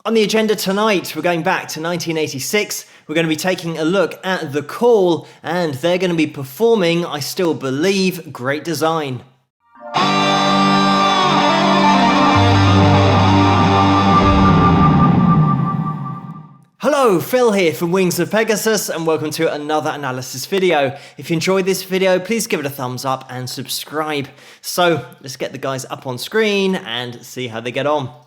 On the agenda tonight, we're going back to 1986. We're going to be taking a look at The Call, and they're going to be performing I Still Believe, Great Design. Hello, Phil here from Wings of Pegasus, and welcome to another analysis video. If you enjoyed this video, please give it a thumbs up and subscribe. So let's get the guys up on screen and see how they get on.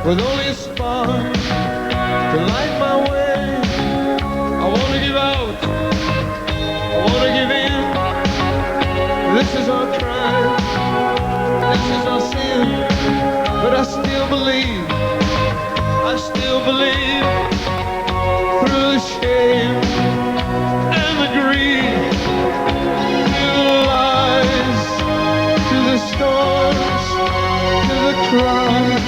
With only a spark to light my way, I want to give out, I want to give in. This is our crime, this is our sin, but I still believe through the shame and the greed, through the lies, through the storms, through the cries.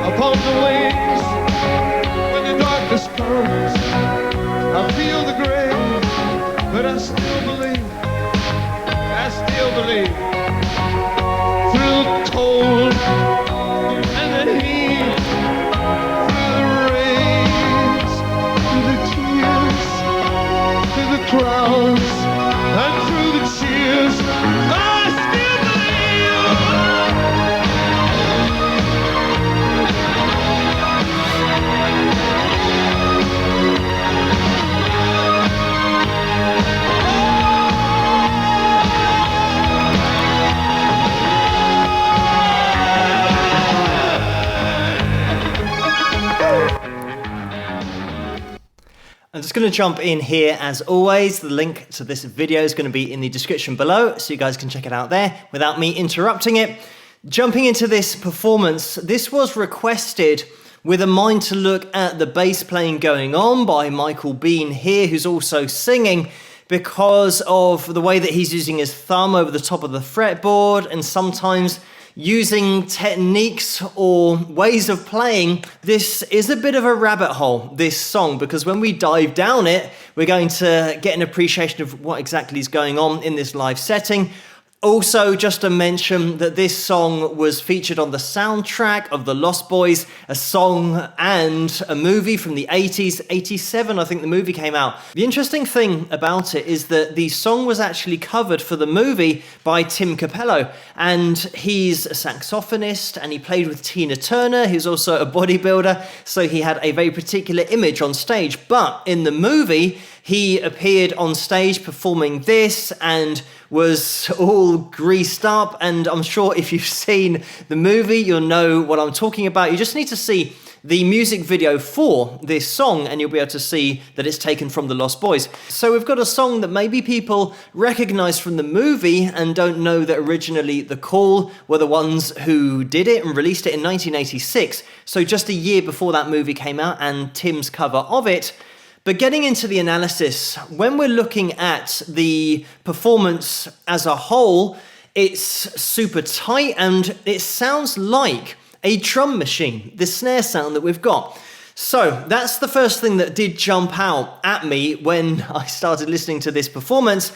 Upon the wings, when the darkness comes, I feel the grave, but I still believe, through the cold and the heat, through the rains, through the tears, through the crowds, and through the cheers, I still believe. I'm just going to jump in here as always. The link to this video is going to be in the description below, so you guys can check it out there without me interrupting it. Jumping into this performance, this was requested with a mind to look at the bass playing going on by Michael Bean here, who's also singing, because of the way that he's using his thumb over the top of the fretboard and sometimes using techniques or ways of playing. This is a bit of a rabbit hole, this song, because when we dive down it, we're going to get an appreciation of what exactly is going on in this live setting. Also, just to mention that this song was featured on the soundtrack of The Lost Boys, a song and a movie from the 80s, 87, I think the movie came out. The interesting thing about it is that the song was actually covered for the movie by Tim Capello, and he's a saxophonist and he played with Tina Turner, who's also a bodybuilder, so he had a very particular image on stage. But in the movie, he appeared on stage performing this and was all greased up, and I'm sure if you've seen the movie, you'll know what I'm talking about. You just need to see the music video for this song and you'll be able to see that it's taken from The Lost Boys. So we've got a song that maybe people recognize from the movie and don't know that originally The Call were the ones who did it and released it in 1986. So just a year before that movie came out and Tim's cover of it. But getting into the analysis, when we're looking at the performance as a whole, it's super tight and it sounds like a drum machine, the snare sound that we've got. So that's the first thing that did jump out at me when I started listening to this performance.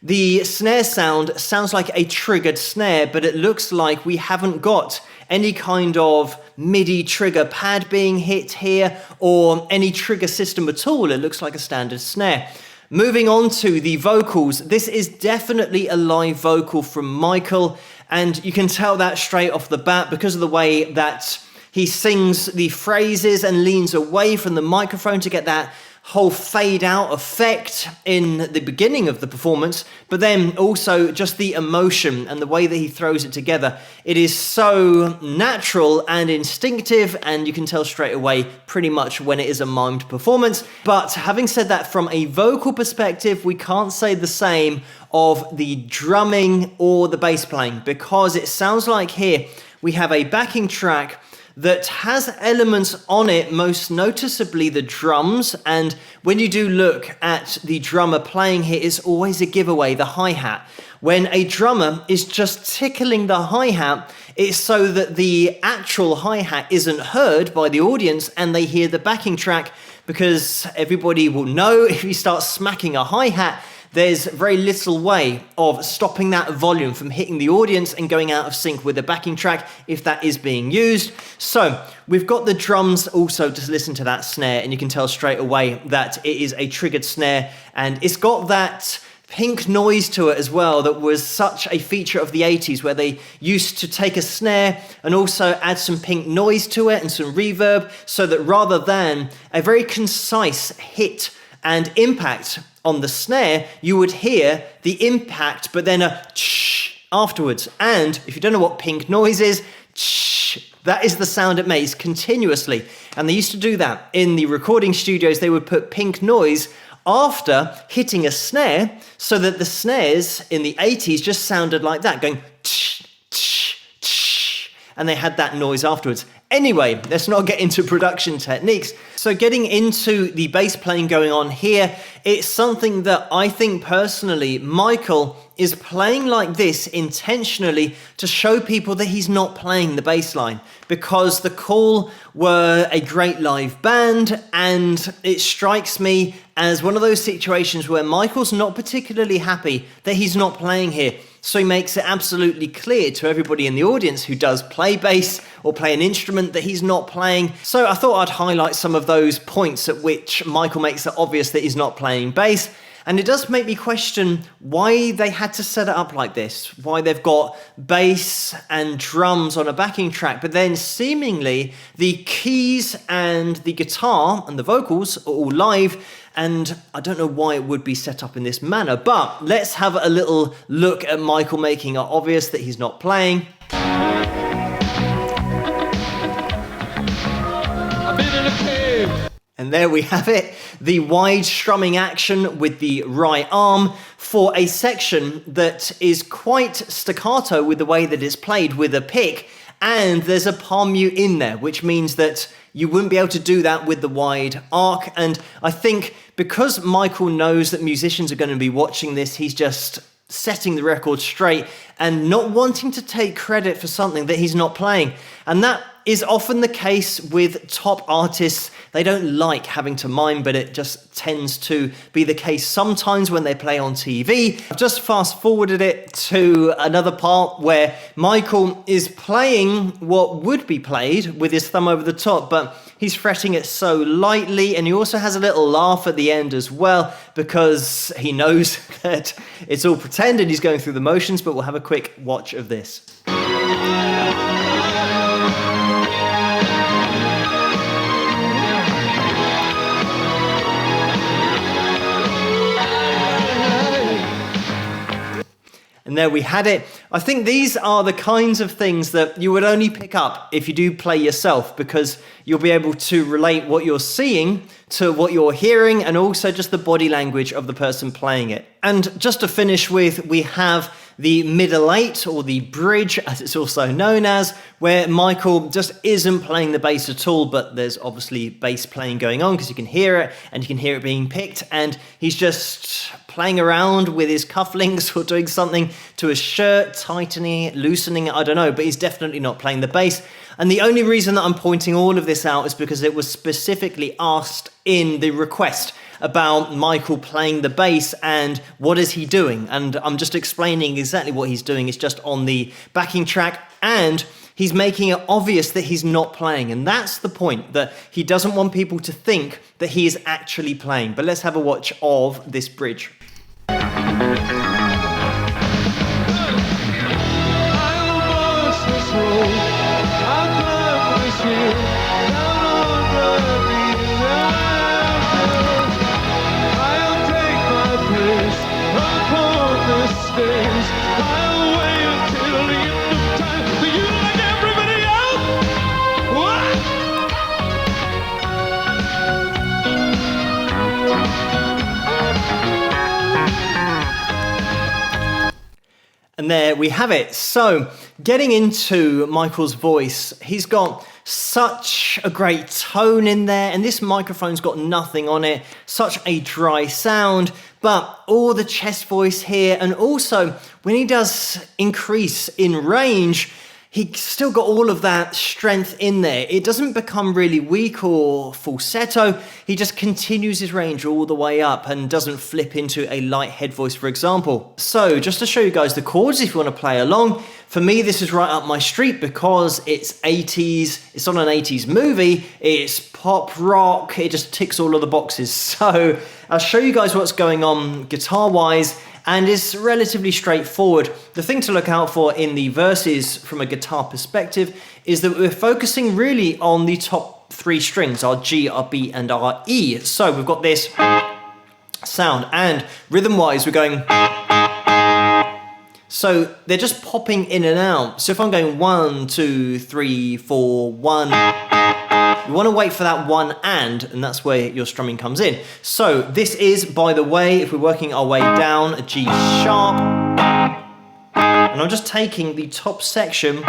The snare sound sounds like a triggered snare, but it looks like we haven't got any kind of MIDI trigger pad being hit here or any trigger system at all. It looks like a standard snare. Moving on to the vocals, this is definitely a live vocal from Michael, and you can tell that straight off the bat because of the way that he sings the phrases and leans away from the microphone to get that whole fade out effect in the beginning of the performance, but then also just the emotion and the way that he throws it together. It is so natural and instinctive, and you can tell straight away pretty much when it is a mimed performance. But having said that, from a vocal perspective, we can't say the same of the drumming or the bass playing, because it sounds like here we have a backing track that has elements on it, most noticeably the drums. And when you do look at the drummer playing here, it's always a giveaway, the hi-hat. When a drummer is just tickling the hi-hat, it's so that the actual hi-hat isn't heard by the audience and they hear the backing track, because everybody will know if you start smacking a hi-hat, there's very little way of stopping that volume from hitting the audience and going out of sync with the backing track if that is being used. So we've got the drums also, just listen to that snare and you can tell straight away that it is a triggered snare, and it's got that pink noise to it as well that was such a feature of the 80s, where they used to take a snare and also add some pink noise to it and some reverb, so that rather than a very concise hit and impact on the snare, you would hear the impact, but then a ch afterwards. And if you don't know what pink noise is, ch, that is the sound it makes continuously. And they used to do that in the recording studios. They would put pink noise after hitting a snare, so that the snares in the 80s just sounded like that, going ch, ch, ch, and they had that noise afterwards. Anyway, let's not get into production techniques. So getting into the bass playing going on here, it's something that I think personally Michael is playing like this intentionally to show people that he's not playing the bass line, because the Call were a great live band, and it strikes me as one of those situations where Michael's not particularly happy that he's not playing here. So he makes it absolutely clear to everybody in the audience who does play bass or play an instrument that he's not playing. So I thought I'd highlight some of those points at which Michael makes it obvious that he's not playing bass. And it does make me question why they had to set it up like this, why they've got bass and drums on a backing track, but then seemingly the keys and the guitar and the vocals are all live. And I don't know why it would be set up in this manner, but let's have a little look at Michael making it obvious that he's not playing. I've been in a cave. And there we have it, the wide strumming action with the right arm for a section that is quite staccato with the way that it's played with a pick, and there's a palm mute in there, which means that you wouldn't be able to do that with the wide arc. And I think because Michael knows that musicians are going to be watching this, he's just setting the record straight and not wanting to take credit for something that he's not playing. And that is often the case with top artists. They don't like having to mime, but it just tends to be the case sometimes when they play on TV. I've just fast forwarded it to another part where Michael is playing what would be played with his thumb over the top, but he's fretting it so lightly, and he also has a little laugh at the end as well, because he knows that it's all pretend and he's going through the motions. But we'll have a quick watch of this. And there we had it. I think these are the kinds of things that you would only pick up if you do play yourself, because you'll be able to relate what you're seeing to what you're hearing, and also just the body language of the person playing it. And just to finish with, we have the middle eight, or the bridge as it's also known as, where Michael just isn't playing the bass at all, but there's obviously bass playing going on because you can hear it, and you can hear it being picked, and he's just playing around with his cufflinks or doing something to his shirt, tightening it, loosening it, I don't know, but he's definitely not playing the bass. And the only reason that I'm pointing all of this out is because it was specifically asked in the request about Michael playing the bass and what is he doing. And I'm just explaining exactly what he's doing. It's just on the backing track, and he's making it obvious that he's not playing. And that's the point, that he doesn't want people to think that he is actually playing. But let's have a watch of this bridge. And there we have it. So getting into Michael's voice, he's got such a great tone in there, and this microphone's got nothing on it, such a dry sound, but all the chest voice here, and also when he does increase in range, he's still got all of that strength in there. It doesn't become really weak or falsetto. He just continues his range all the way up and doesn't flip into a light head voice, for example. So just to show you guys the chords, if you want to play along, for me, this is right up my street because it's 80s, it's not an 80s movie, it's pop rock, it just ticks all of the boxes. So I'll show you guys what's going on guitar-wise, and it's relatively straightforward. The thing to look out for in the verses from a guitar perspective is that we're focusing really on the top three strings, our G, our B, and our E. So we've got this sound, and rhythm-wise we're going... So they're just popping in and out. So if I'm going 1, 2, 3, 4, 1, you want to wait for that one and that's where your strumming comes in. So this is, by the way, if we're working our way down, a G sharp. And I'm just taking the top section.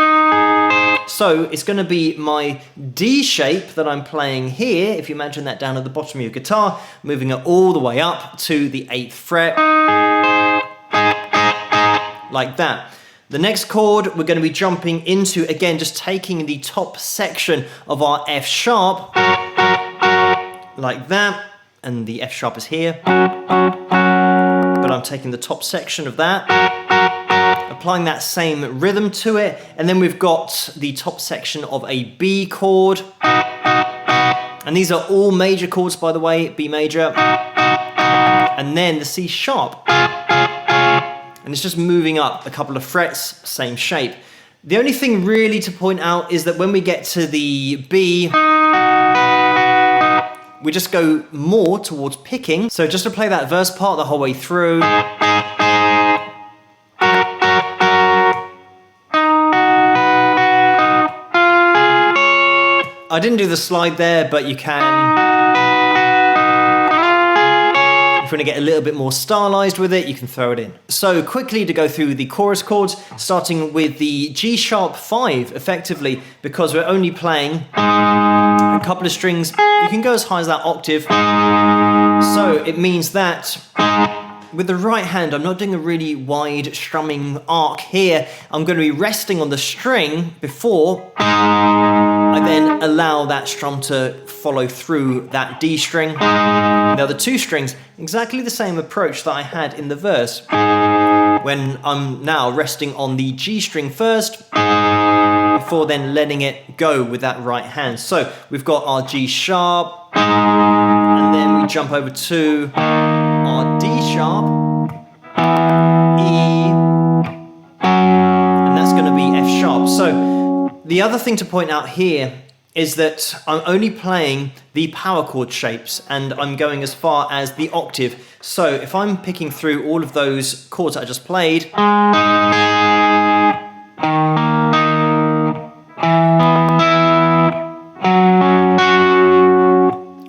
So it's going to be my D shape that I'm playing here. If you imagine that down at the bottom of your guitar, moving it all the way up to the 8th fret. Like that. The next chord we're going to be jumping into, again, just taking the top section of our F sharp, like that, and the F sharp is here, but I'm taking the top section of that, applying that same rhythm to it, and then we've got the top section of a B chord, and these are all major chords, by the way, B major, and then the C sharp. And it's just moving up a couple of frets, same shape. The only thing really to point out is that when we get to the B, we just go more towards picking. So just to play that verse part the whole way through. I didn't do the slide there, but you can. If you want to get a little bit more stylized with it, you can throw it in. So quickly to go through the chorus chords, starting with the G sharp 5, effectively, because we're only playing a couple of strings. You can go as high as that octave. So it means that with the right hand, I'm not doing a really wide strumming arc here. I'm going to be resting on the string before I then allow that strum to follow through that D string. Now the two strings, exactly the same approach that I had in the verse, when I'm now resting on the G string first, before then letting it go with that right hand. So we've got our G sharp, and then we jump over to our D sharp, E, and that's going to be F sharp. So the other thing to point out here is that I'm only playing the power chord shapes, and I'm going as far as the octave. So if I'm picking through all of those chords I just played,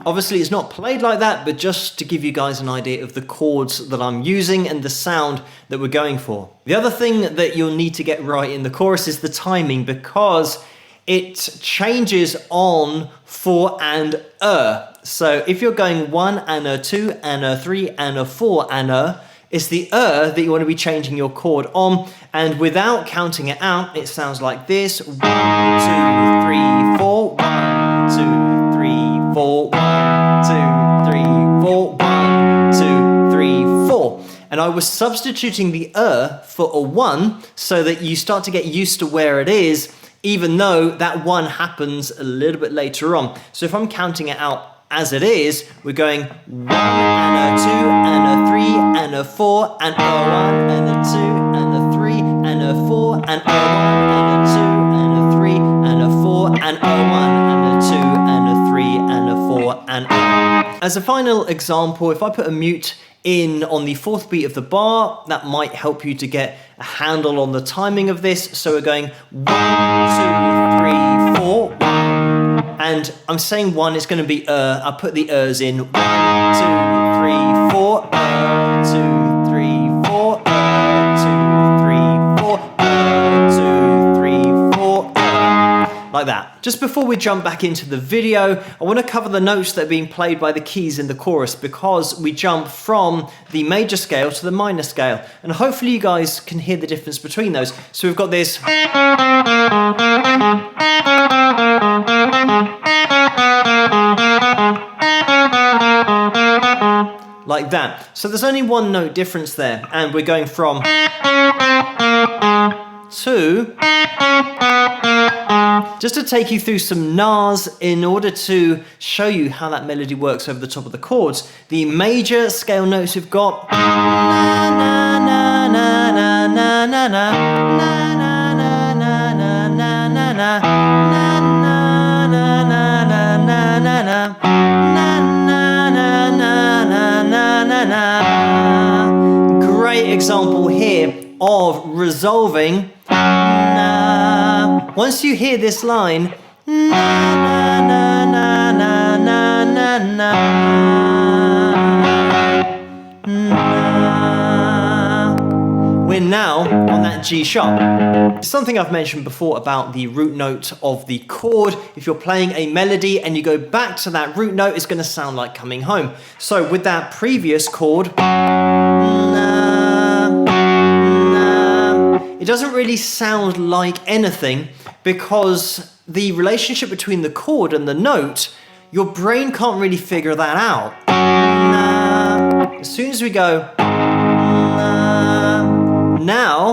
obviously it's not played like that, but just to give you guys an idea of the chords that I'm using and the sound that we're going for. The other thing that you'll need to get right in the chorus is the timing, because it changes on for and So if you're going 1 and a 2 and a 3 and a 4 and a, it's the that you want to be changing your chord on, and without counting it out, it sounds like this: 1, 2, 3, 4, 1, 2, 3, 4, 1, 2, 3, 4, 1, 2, 3, 4. And I was substituting the for a 1 so that you start to get used to where it is, even though that 1 happens a little bit later on. So if I'm counting it out as it is, we're going 1 and a 2 and a 3 and a 4 and a 1 and a 2 and a 3 and a 4 and a 1 and a 2 and a 3 and a 4 and a 1 and a 2 and a 3 and a 4 and a. As a final example, if I put a mute in on the 4th beat of the bar, that might help you to get a handle on the timing of this. So we're going 1, 2, 3, 4, 1. And I'm saying 1, it's going to be I put the in 1, 2, 3, 4, 2, 3, 4, 2, 3, 4, 2, 3, 4, like that. Just before we jump back into the video, I want to cover the notes that are being played by the keys in the chorus, because we jump from the major scale to the minor scale, and hopefully you guys can hear the difference between those. So we've got this like that. So there's only one note difference there, and we're going from to. Just to take you through some nars in order to show you how that melody works over the top of the chords. The major scale notes we've got na na na na na na na na na na na na na. Great example here of resolving. Once you hear this line, na na na na na na na na, we're now on that G sharp. Something I've mentioned before about the root note of the chord. If you're playing a melody and you go back to that root note, it's going to sound like coming home. So with that previous chord, it doesn't really sound like anything, because the relationship between the chord and the note, your brain can't really figure that out. As soon as we go now,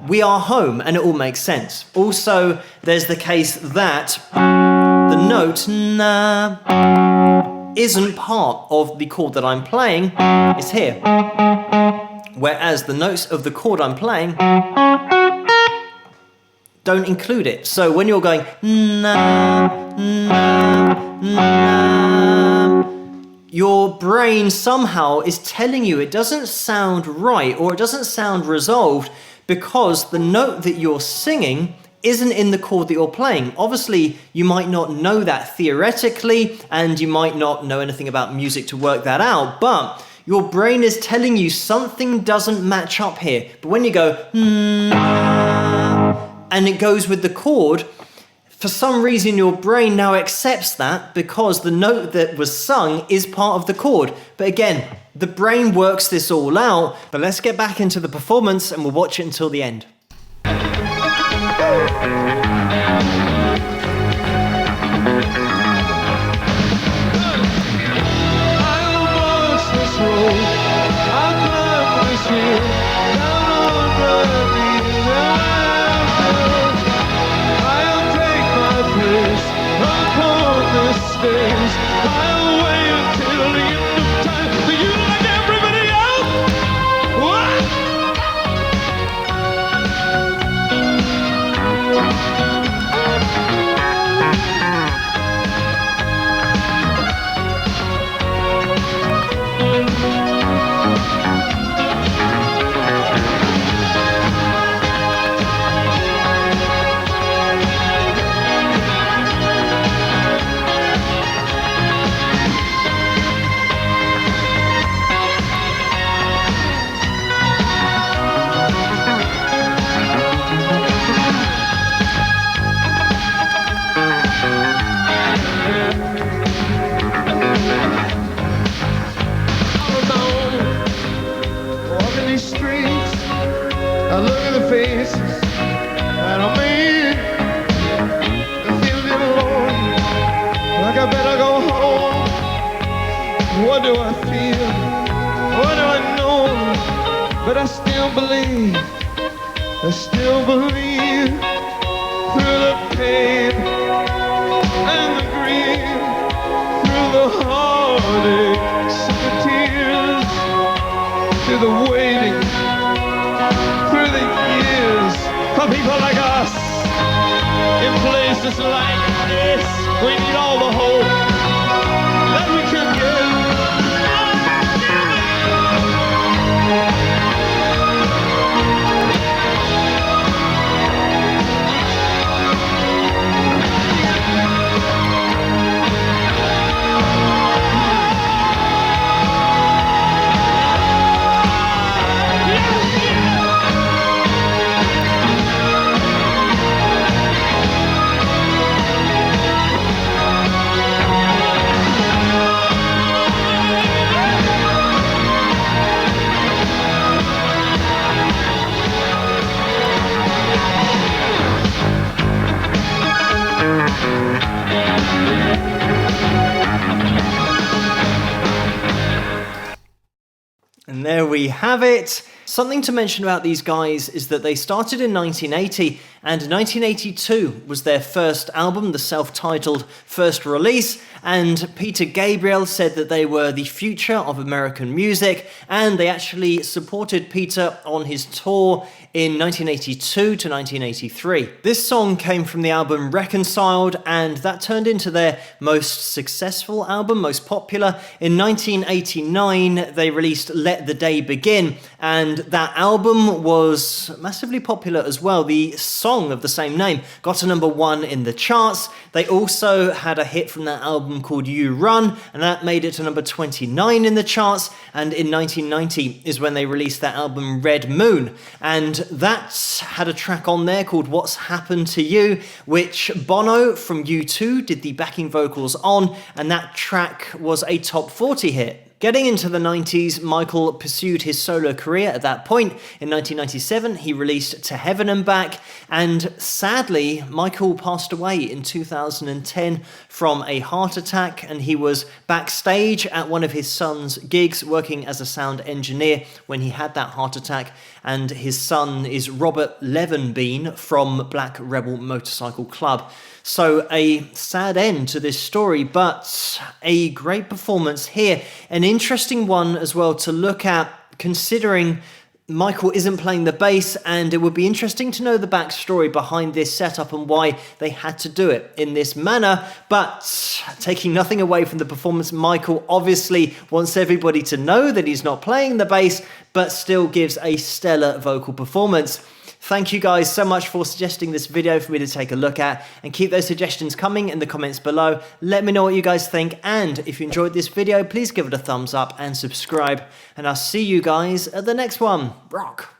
we are home, and it all makes sense. Also, there's the case that the note isn't part of the chord that I'm playing, it's here. Whereas the notes of the chord I'm playing don't include it. So when you're going na, na, na, your brain somehow is telling you it doesn't sound right, or it doesn't sound resolved, because the note that you're singing isn't in the chord that you're playing. Obviously, you might not know that theoretically, and you might not know anything about music to work that out, but your brain is telling you something doesn't match up here. But when you go, and it goes with the chord, for some reason your brain now accepts that, because the note that was sung is part of the chord. But again, the brain works this all out. But let's get back into the performance, and we'll watch it until the end. but I still believe, through the pain and the grief, through the heartaches and the tears, through the waiting, through the years, for people like us. In places like this, we need all the hope that we can give. And there we have it. Something to mention about these guys is that they started in 1980, and 1982 was their first album, the self-titled first release, and Peter Gabriel said that they were the future of American music, and they actually supported Peter on his tour in 1982 to 1983. This song came from the album Reconciled, and that turned into their most successful album, most popular. In 1989, they released Let the Day Begin, and that album was massively popular as well. The song of the same name got to #1 in the charts. They also had a hit from that album called You Run, and that made it to #29 in the charts. And in 1990 is when they released that album Red Moon, and that had a track on there called What's Happened to You, which Bono from U2 did the backing vocals on, and that track was a top 40 hit. Getting into the 90s, Michael pursued his solo career at that point. In 1997, he released To Heaven and Back, and sadly, Michael passed away in 2010 from a heart attack, and he was backstage at one of his son's gigs working as a sound engineer when he had that heart attack, and his son is Robert Levenbean from Black Rebel Motorcycle Club. So a sad end to this story, but a great performance here. An interesting one as well to look at, considering Michael isn't playing the bass, and it would be interesting to know the backstory behind this setup and why they had to do it in this manner. But taking nothing away from the performance, Michael obviously wants everybody to know that he's not playing the bass, but still gives a stellar vocal performance. Thank you guys so much for suggesting this video for me to take a look at, and keep those suggestions coming in the comments below. Let me know what you guys think, and if you enjoyed this video, please give it a thumbs up and subscribe, and I'll see you guys at the next one. Rock!